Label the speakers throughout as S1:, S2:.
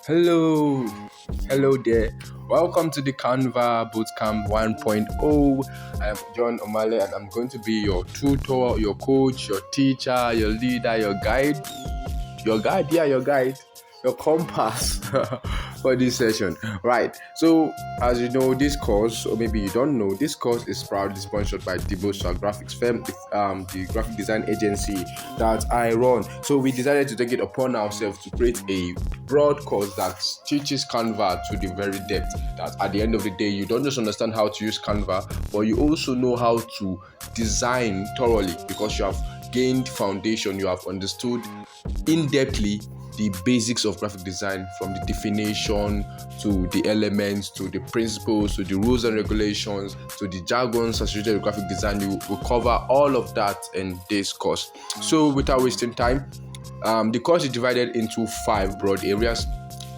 S1: Hello, hello there. Welcome to the Canva Bootcamp 1.0. I am John O'Malley and I'm going to be your tutor, your coach, your teacher, your leader, your guide, your compass for this session. Right. So, as you know, this course, or maybe you don't know, this course is proudly sponsored by Debosa Graphics Firm, the graphic design agency that I run. So, we decided to take it upon ourselves to create a broad course that teaches Canva to the very depth. That at the end of the day, you don't just understand how to use Canva, but you also know how to design thoroughly because you have gained foundation, you have understood in-depthly the basics of graphic design, from the definition to the elements to the principles to the rules and regulations to the jargons associated with graphic design. You will cover all of that in this course. So without wasting time, the course is divided into 5 broad areas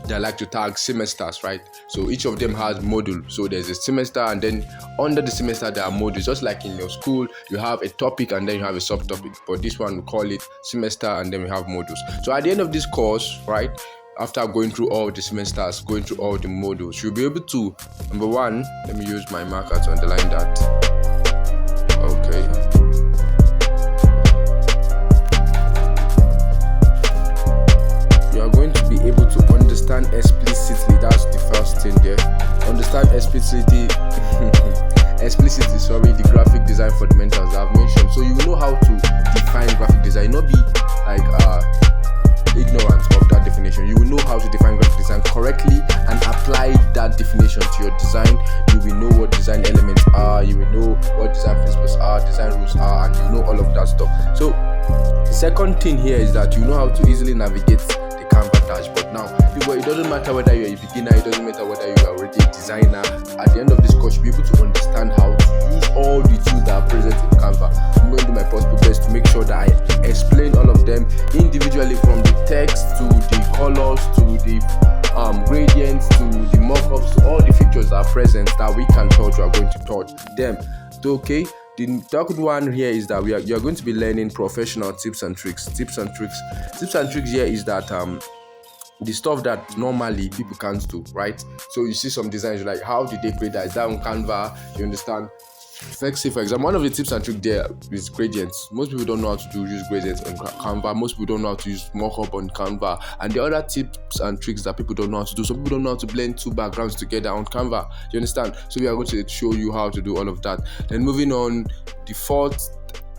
S1: that I like to tag semesters, right? So each of them has module. So there's a semester, and then under the semester there are modules. Just like in your school, you have a topic and then you have a subtopic. But this one we call it semester, and then we have modules. So at the end of this course, right, after going through all the semesters, going through all the modules, you'll be able to, number one, let me use my marker to underline that. Okay. You are going to be able to understand explicitly. That's the first thing there. Understand explicitly the graphic design fundamentals I've mentioned. So you know how to define graphic design, not be like ignorant of that definition. You will know how to define graphic design correctly and apply that definition to your design. You will know what design elements are, you will know what design principles are, design rules are, and you know all of that stuff. So the second thing here is that you know how to easily navigate the Canva dashboard. Now, it doesn't matter whether you're a beginner, it doesn't matter whether you are already a designer. At the end of this course, you'll be able to understand how to use all the tools that are present in Canva. I'm going to do my possible best to make sure that I explain all of them individually, from the text to the colors to the gradients to the mockups to all the features that are present that we can touch. We are going to touch them. So, okay. The third one here is that you're going to be learning professional tips and tricks. Tips and tricks here is that the stuff that normally people can't do, right? So you see some designs, you're like, how did they create that? Is that on Canva? You understand? Let's say, for example, one of the tips and tricks there is gradients. Most people don't know how to use gradients on Canva. Most people don't know how to use mockup on Canva. And the other tips and tricks that people don't know how to do. Some people don't know how to blend 2 backgrounds together on Canva. You understand? So we are going to show you how to do all of that. Then moving on, the fourth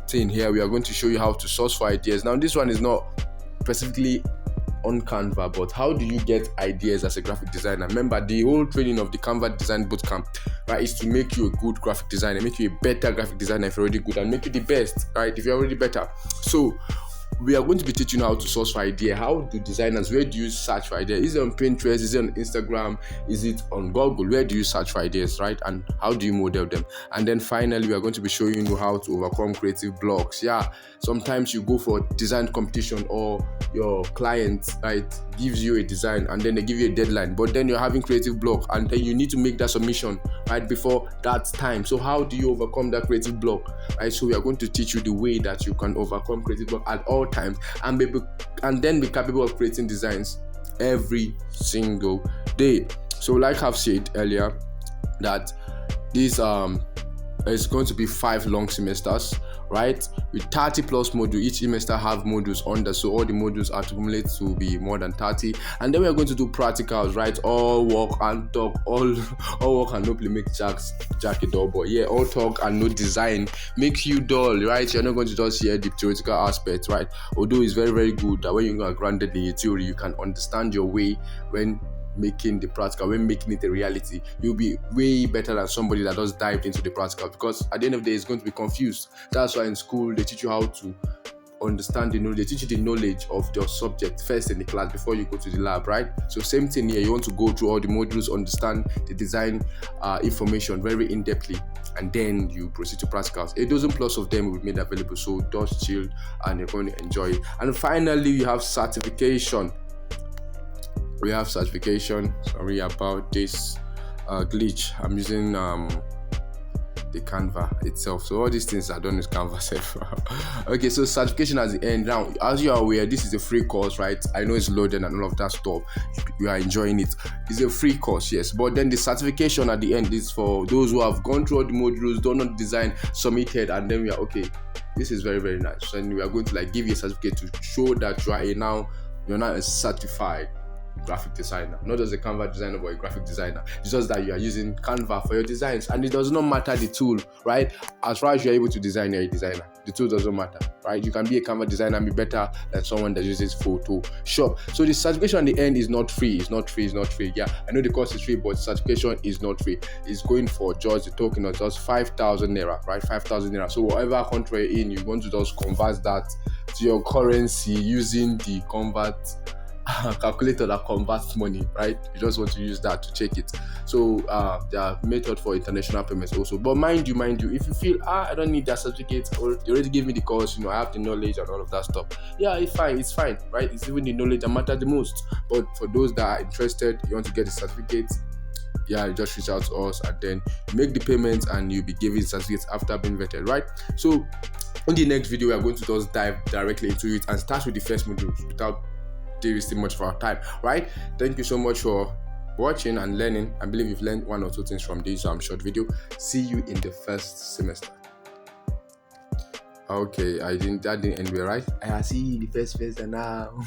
S1: thing here, we are going to show you how to source for ideas. Now, this one is not specifically on Canva, but how do you get ideas as a graphic designer? Remember, the whole training of the Canva Design Bootcamp, right, is to make you a good graphic designer, make you a better graphic designer if you're already good, and make you the best, right, if you're already better. So we are going to be teaching you how to source for idea. How do designers, where do you search for ideas? Is it on Pinterest? Is it on Instagram? Is it on Google? Where do you search for ideas, right? And how do you model them? And then finally, we are going to be showing you how to overcome creative blocks. Yeah, sometimes you go for a design competition, or your client, right, gives you a design and then they give you a deadline, but then you're having creative block and then you need to make that submission right before that time. So how do you overcome that creative block, right? So we are going to teach you the way that you can overcome creative block at all times and then be capable of creating designs every single day. So like I've said earlier, that this is going to be 5 long semesters, right, with 30 plus modules. Each semester have modules under, so all the modules accumulate to be more than 30. And then we are going to do practicals, right? All work and talk, all work and no play make Jack a dull boy. Yeah, all talk and no design make you dull, right? You're not going to just hear the theoretical aspects, right? Although it's very, very good that when you are grounded in your theory, you can understand your way when making the practical, when making it a reality. You'll be way better than somebody that just dived into the practical, because at the end of the day, it's going to be confused. That's why in school they teach you how to understand the knowledge. They teach you the knowledge of your subject first in the class before you go to the lab, right? So same thing here. You want to go through all the modules, understand the design information very in-depthly, and then you proceed to practicals. 8 dozen plus of them will be made available, so just chill and you're going to enjoy it. And finally, you have certification. Sorry about this glitch. I'm using the Canva itself. So all these things are done with Canva self. Okay, so certification at the end. Now, as you are aware, this is a free course, right? I know it's loaded and all of that stuff. You are enjoying it. It's a free course, yes. But then the certification at the end is for those who have gone through all the modules, done all the design, submitted, and then we are okay. This is very, very nice. And we are going to give you a certificate to show that you're now a certified graphic designer, not just a Canva designer but a graphic designer. It's just that you are using Canva for your designs, and it does not matter the tool, right? As far as you're able to design, you're a designer. The tool doesn't matter, right? You can be a Canva designer and be better than someone that uses Photoshop. So the certification at the end is not free. It's not free. Yeah, I know the course is free, but the certification is not free. It's going for just the token of just 5,000 naira, right? 5,000 naira. So whatever country you're in, you want to just convert that to your currency using the calculator that converts money, right? You just want to use that to check it. So there are methods for international payments also. But mind you, if you feel I don't need that certificate, or they already gave me the course, I have the knowledge and all of that stuff. Yeah, it's fine, right? It's even the knowledge that matters the most. But for those that are interested, you want to get the certificate, yeah, just reach out to us and then make the payments and you'll be given certificates after being vetted, right? So in the next video, we are going to just dive directly into it and start with the first module without wasting much of our time, right? Thank you so much for watching and learning. I believe you've learned one or two things from this short video. See you in the first semester. Okay, that didn't end well, right? I see the first semester now.